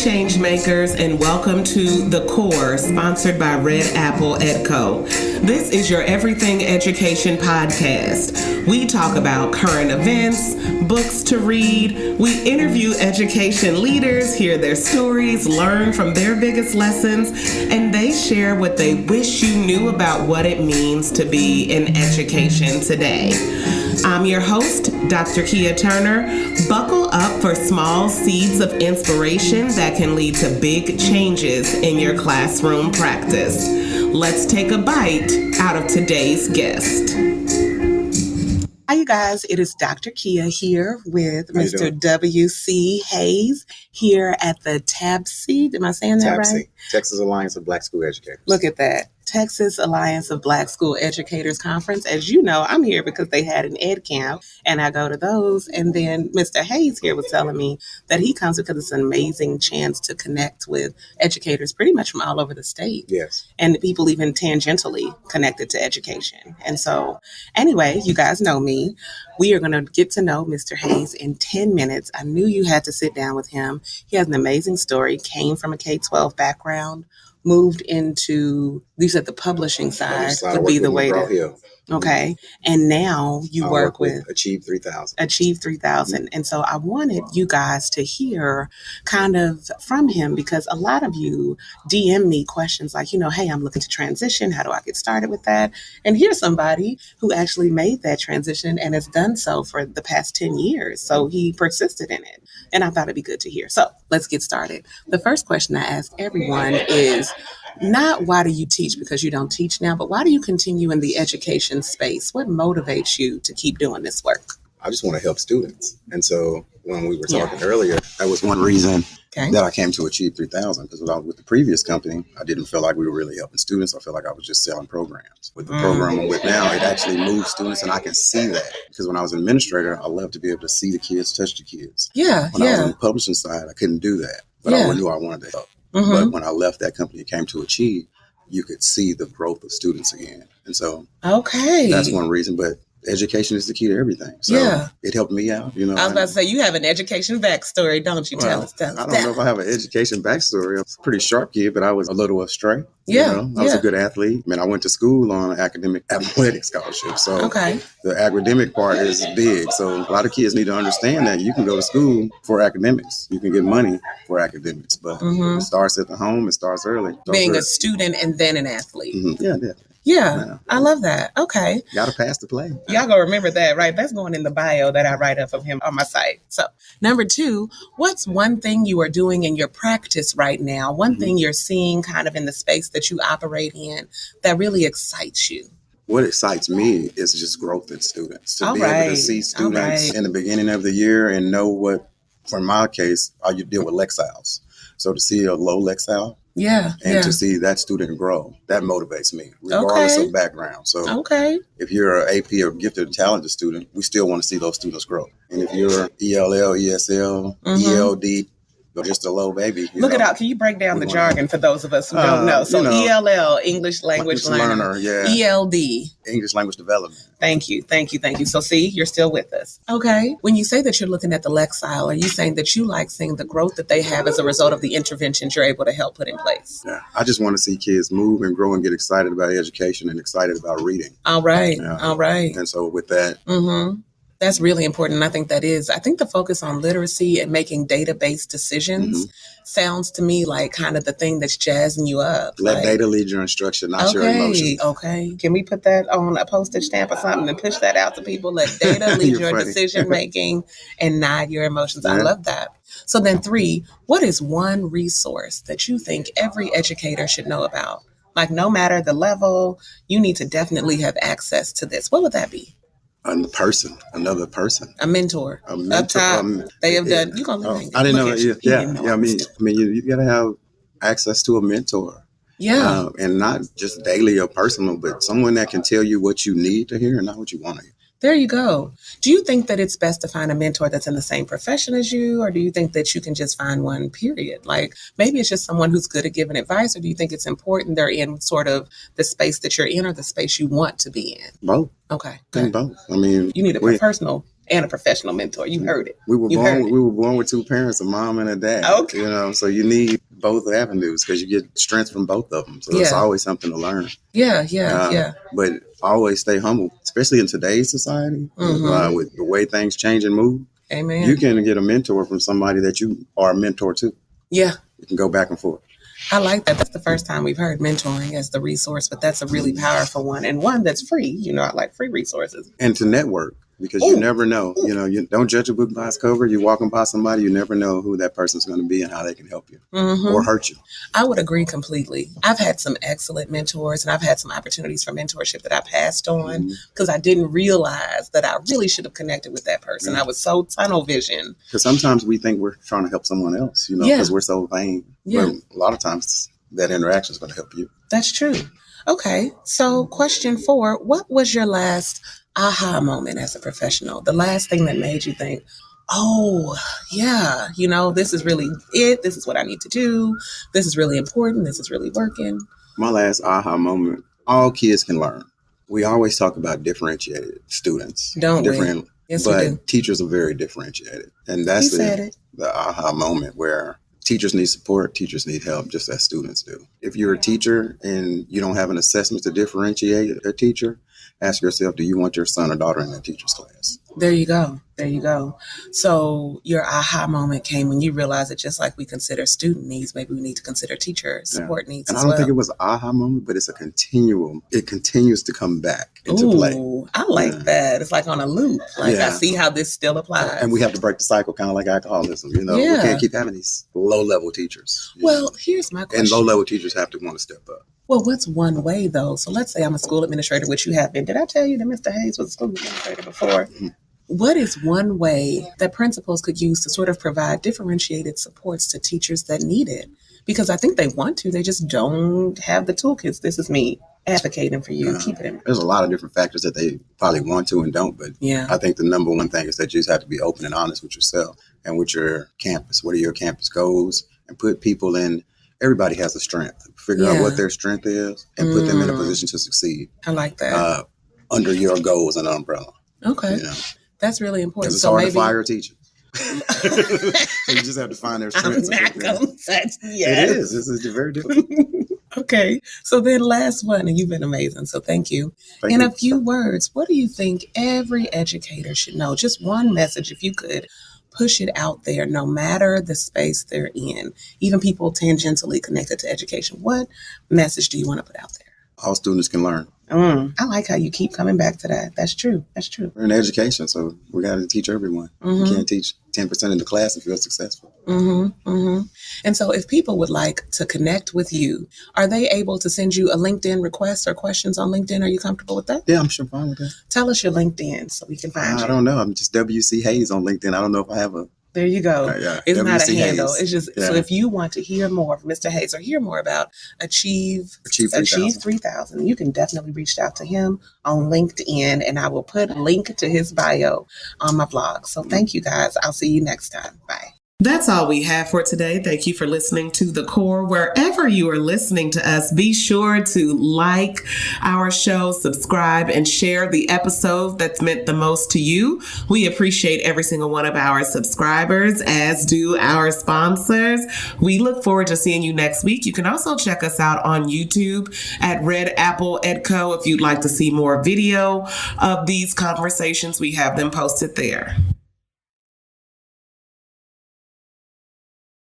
change makers, and welcome to The Core, sponsored by Red Apple EdCo. This is your Everything Education podcast. We talk about current events, books to read. We interview education leaders, hear their stories, learn from their biggest lessons, and they share what they wish you knew about what it means to be in education today. I'm your host, Dr. Kia Turner. Buckle up for small seeds of inspiration that can lead to big changes in your classroom practice. Let's take a bite out of today's guest. Hi, you guys. It is Dr. Kia here with Mr. W.C. Hayes here at the TABSE. Am I saying that right? Texas Alliance of Black School Educators. Look at that. Texas Alliance of Black School Educators Conference. As you know, I'm here because they had an ed camp and I go to those. And then Mr. Hayes here was telling me that he comes because it's an amazing chance to connect with educators pretty much from all over the state. Yes. And people even tangentially connected to education. And so anyway, you guys know me. We are going to get to know Mr. Hayes in 10 minutes. I knew you had to sit down with him. He has an amazing story, came from a K-12 background, moved into, you said the publishing side would be the way to, okay. And now you work with Achieve 3000. Achieve 3000. And so I wanted you guys to hear kind of from him, because a lot of you DM me questions like, hey, I'm looking to transition. How do I get started with that? And here's somebody who actually made that transition and has done so for the past 10 years. So he persisted in it. And I thought it'd be good to hear. So let's get started. The first question I ask everyone is not why do you teach, because you don't teach now, but why do you continue in the education space? What motivates you to keep doing this work? I just want to help students. And so when we were talking earlier, that was one reason that I came to Achieve 3000, because when I was with the previous company, I didn't feel like we were really helping students. I felt like I was just selling programs. With the program I'm with now, it actually moves students, and I can see that. Because when I was an administrator, I loved to be able to see the kids, touch the kids. When I was on the publishing side, I couldn't do that. But I knew I wanted to help. But when I left that company and came to Achieve, you could see the growth of students again. And so that's one reason. But education is the key to everything. So it helped me out. I was about to say, you have an education backstory, don't you? Tell us. I don't know if I have an education backstory. I was a pretty sharp kid, but I was a little astray. I was a good athlete. I mean, I went to school on an academic athletic scholarship. So the academic part is big. So a lot of kids need to understand that you can go to school for academics. You can get money for academics, but it starts at the home. It starts early. Being a student and then an athlete. Yeah, I love that. Okay. Got to pass the play. Y'all gonna remember that, right? That's going in the bio that I write up of him on my site. So, number 2, what's one thing you are doing in your practice right now? One thing you're seeing kind of in the space that you operate in that really excites you? What excites me is just growth in students. To be able to see students in the beginning of the year and know what, for my case, you deal with Lexile. So to see a low Lexile, to see that student grow, that motivates me, regardless of background. So if you're an AP or gifted and talented student, we still want to see those students grow. And if you're ELL, ESL, ELD, or just a low baby. Look it out. Can you break down the jargon for those of us who don't know? So ELL, English Language Learner. ELD. English Language Development. Thank you. So see, you're still with us. Okay. When you say that you're looking at the Lexile, are you saying that you like seeing the growth that they have as a result of the interventions you're able to help put in place? Yeah. I just want to see kids move and grow and get excited about education and excited about reading. All right. And so with that, that's really important. And I think the focus on literacy and making data-based decisions sounds to me like kind of the thing that's jazzing you up. Let data lead your instruction, not your emotions. Okay. Can we put that on a postage stamp or something and push that out to people? Let data lead your decision-making and not your emotions. I love that. So then 3, what is one resource that you think every educator should know about? Like no matter the level, you need to definitely have access to this. What would that be? Another person. A mentor. Up top. They have done. You gonna I didn't know. I mean, you gotta have access to a mentor. And not just daily or personal, but someone that can tell you what you need to hear and not what you want to hear. There you go. Do you think that it's best to find a mentor that's in the same profession as you, or do you think that you can just find one, period? Like maybe it's just someone who's good at giving advice, or do you think it's important they're in sort of the space that you're in or the space you want to be in? Both. Okay. Good. Both. I mean, you need a personal and a professional mentor. You heard it. We were born with two parents, a mom and a dad. Okay. You know, so you need both avenues because you get strength from both of them. So it's always something to learn. Yeah. But always stay humble, especially in today's society, with the way things change and move. Amen. You can get a mentor from somebody that you are a mentor to. Yeah. You can go back and forth. I like that. That's the first time we've heard mentoring as the resource, but that's a really powerful one and one that's free. You know, I like free resources. And to network, because you never know. You know, you don't judge a book by its cover. You're walking by somebody, you never know who that person's going to be and how they can help you or hurt you. I would agree completely. I've had some excellent mentors and I've had some opportunities for mentorship that I passed on because I didn't realize that I really should have connected with that person. I was so tunnel vision. Because sometimes we think we're trying to help someone else, you know, because we're so vain. Yeah. But a lot of times that interaction is going to help you. That's true. Okay. So question 4, what was your last aha moment as a professional? The last thing that made you think, oh, yeah, you know, this is really it. This is what I need to do. This is really important. This is really working. My last aha moment, all kids can learn. We always talk about differentiated students. Don't we? Yes, we do. But teachers are very differentiated. And that's the aha moment where teachers need support, teachers need help, just as students do. If you're a teacher and you don't have an assessment to differentiate a teacher, ask yourself, do you want your son or daughter in that teacher's class? There you go. There you go. So your aha moment came when you realized that just like we consider student needs, maybe we need to consider teacher support needs and as I don't well. think it was an aha moment, but it's a continuum. It continues to come back into play. I like that. It's like on a loop. Like I see how this still applies. And we have to break the cycle, kind of like alcoholism. You know, we can't keep having these low-level teachers. Well, here's my question. And low-level teachers have to want to step up. Well, what's one way, though? So let's say I'm a school administrator, which you have been. Did I tell you that Mr. Hayes was a school administrator before? What is one way that principals could use to sort of provide differentiated supports to teachers that need it? Because I think they want to. They just don't have the toolkits. This is me advocating for you. Keep it in mind. There's a lot of different factors that they probably want to and don't. But I think the number one thing is that you just have to be open and honest with yourself and with your campus. What are your campus goals? And put people in. Everybody has a strength. Figure out what their strength is and put them in a position to succeed. I like that. Under your goals and umbrella. Okay. You know? That's really important. Because it's hard to fire a teacher. So you just have to find their strengths. It is. This is very difficult. Okay. So then last one, and you've been amazing. So thank you. In a few words, what do you think every educator should know? Just one message, if you could push it out there, no matter the space they're in, even people tangentially connected to education. What message do you want to put out there? All students can learn. I like how you keep coming back to that. That's true. That's true. We're in education, so we got to teach everyone. You can't teach 10% of the class if you're successful. And so if people would like to connect with you, are they able to send you a LinkedIn request or questions on LinkedIn? Are you comfortable with that? Yeah, I'm sure fine with that. Tell us your LinkedIn so we can find you. I don't know. I'm just WC Hayes on LinkedIn. I don't know if I have a... There you go. It's WC not a handle. Hayes. It's just, so if you want to hear more from Mr. Hayes or hear more about Achieve 3000, you can definitely reach out to him on LinkedIn, and I will put a link to his bio on my blog. So thank you guys. I'll see you next time. Bye. That's all we have for today. Thank you for listening to The Core. Wherever you are listening to us, be sure to like our show, subscribe, and share the episode that's meant the most to you. We appreciate every single one of our subscribers, as do our sponsors. We look forward to seeing you next week. You can also check us out on YouTube at Red Apple EdCo if you'd like to see more video of these conversations. We have them posted there.